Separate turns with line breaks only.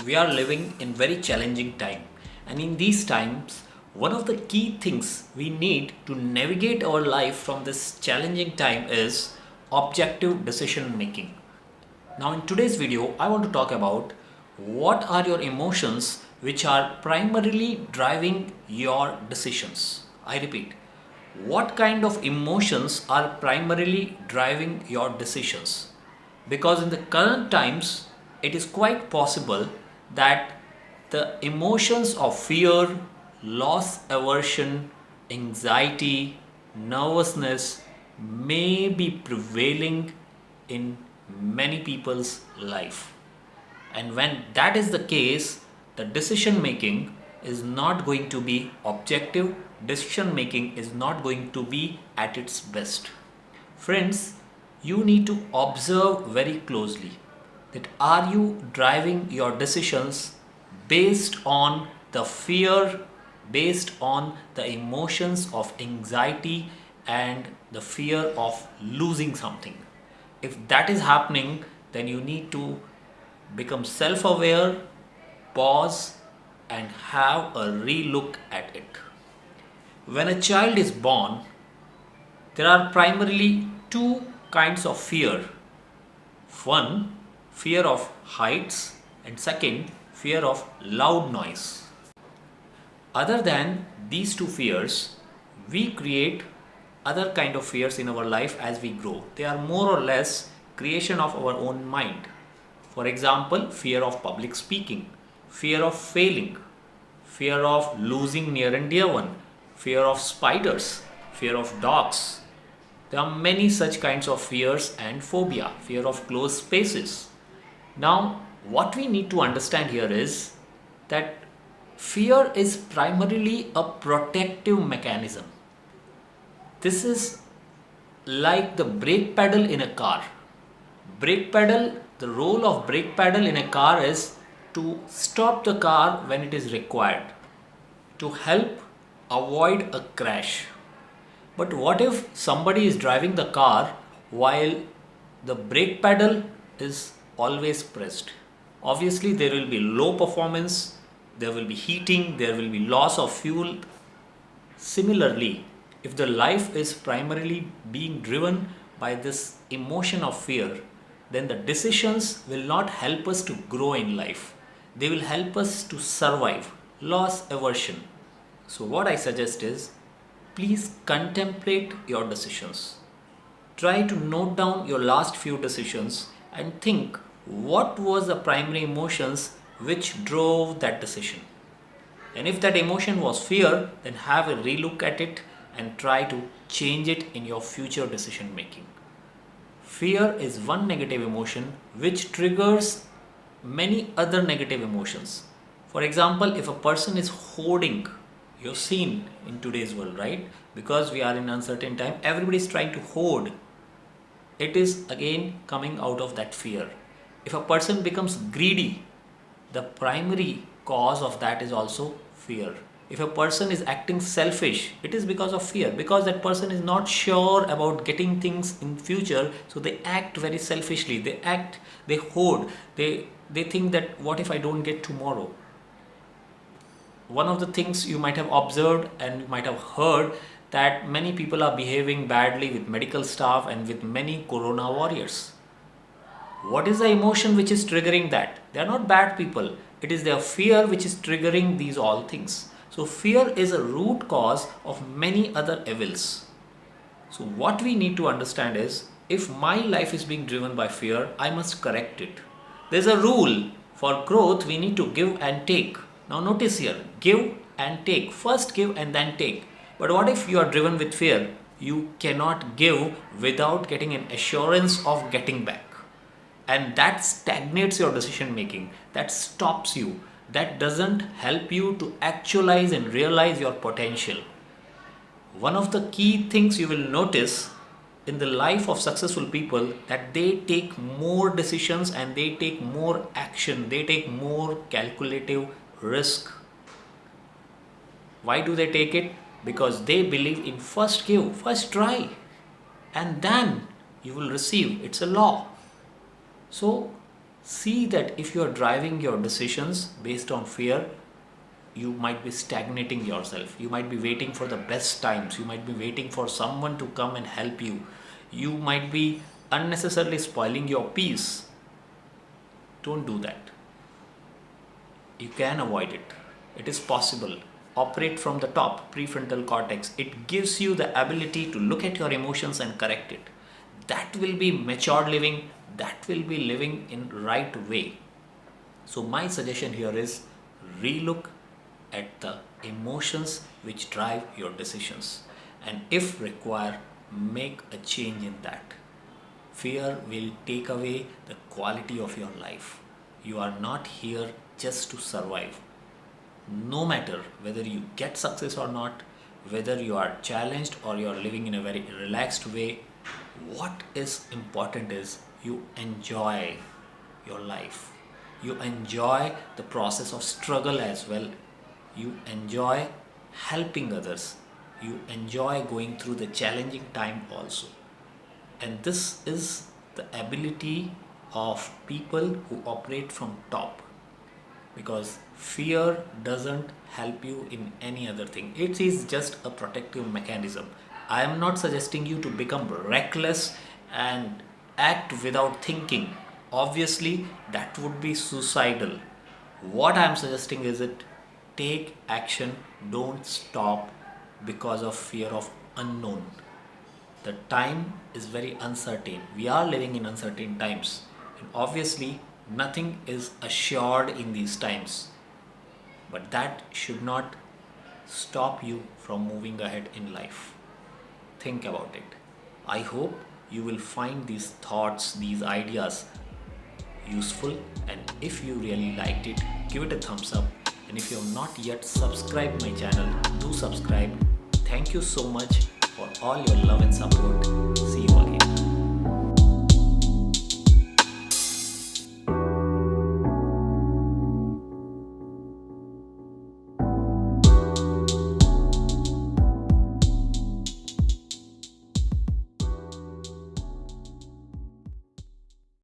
we are living in very challenging time, and in these times one of the key things we need to navigate our life from this challenging time is objective decision making. Now in today's video I want to talk about what are your emotions which are primarily driving your decisions. I repeat, what kind of emotions are primarily driving your decisions? Because in the current times it is quite possible that the emotions of fear, loss aversion, anxiety, nervousness may be prevailing in many people's life. And when that is the case, the decision making is not going to be objective, decision making is not going to be at its best. Friends, you need to observe very closely that are you driving your decisions based on the fear, based on the emotions of anxiety and the fear of losing something. If that is happening, then you need to become self-aware, pause and have a relook at it. When a child is born, there are primarily two kinds of fear. One, fear of heights, and second, fear of loud noise. Other than these two fears, we create other kind of fears in our life as we grow. They are more or less creation of our own mind. For example, fear of public speaking, fear of failing, fear of losing near and dear one, fear of spiders, fear of dogs. There are many such kinds of fears and phobia, fear of closed spaces. Now, what we need to understand here is that fear is primarily a protective mechanism. This is like the brake pedal in a car. Brake pedal, the role of brake pedal in a car is to stop the car when it is required, to help avoid a crash. But what if somebody is driving the car while the brake pedal is always pressed? Obviously there will be low performance, there will be heating, there will be loss of fuel. Similarly, if the life is primarily being driven by this emotion of fear, then the decisions will not help us to grow in life. They will help us to survive. Loss aversion. So what I suggest is, please contemplate your decisions. Try to note down your last few decisions and think what was the primary emotions which drove that decision. And if that emotion was fear, then have a relook at it and try to change it in your future decision making. Fear is one negative emotion which triggers many other negative emotions. For example, if a person is hoarding, you've seen in today's world, right? Because we are in uncertain time, everybody is trying to hoard. It is again coming out of that fear. If a person becomes greedy, the primary cause of that is also fear. If a person is acting selfish, it is because of fear, because that person is not sure about getting things in future, so they act very selfishly. They hoard, they think that what if I don't get tomorrow? One of the things you might have observed and you might have heard that many people are behaving badly with medical staff and with many corona warriors. What is the emotion which is triggering that? They are not bad people. It is their fear which is triggering these all things. So fear is a root cause of many other evils. So what we need to understand is, if my life is being driven by fear, I must correct it. There's a rule for growth, we need to give and take. Now notice here, give and take. First give and then take. But what if you are driven with fear? You cannot give without getting an assurance of getting back. And that stagnates your decision making. That stops you. That doesn't help you to actualize and realize your potential. One of the key things you will notice in the life of successful people, that they take more decisions and they take more action. They take more calculative risk. Why do they take it? Because they believe in first give, first try, and then you will receive. It's a law. So See that if you are driving your decisions based on fear, you might be stagnating yourself. You might be waiting for the best times. You might be waiting for someone to come and help you. You might be unnecessarily spoiling your peace. Don't do that. You can avoid it. It is possible. Operate from the top, prefrontal cortex. It gives you the ability to look at your emotions and correct it. That will be mature living. That will be living in right way. So my suggestion here is relook at the emotions which drive your decisions, and if required, make a change in that. Fear will take away the quality of your life. You are not here just to survive. No matter whether you get success or not, whether you are challenged or you are living in a very relaxed way, what is important is you enjoy your life. You enjoy the process of struggle as well. You enjoy helping others. You enjoy going through the challenging time also. And this is the ability of people who operate from top, because fear doesn't help you in any other thing. It is just a protective mechanism. I am not suggesting you to become reckless and act without thinking. Obviously, that would be suicidal. What I am suggesting is it take action, don't stop because of fear of unknown. The time is very uncertain. We are living in uncertain times, and obviously nothing is assured in these times, but that should not stop you from moving ahead in life. Think about it. I hope you will find these thoughts, these ideas useful, and if you really liked it, give it a thumbs up, and if you have not yet subscribed my channel, do subscribe. Thank you so much for all your love and support.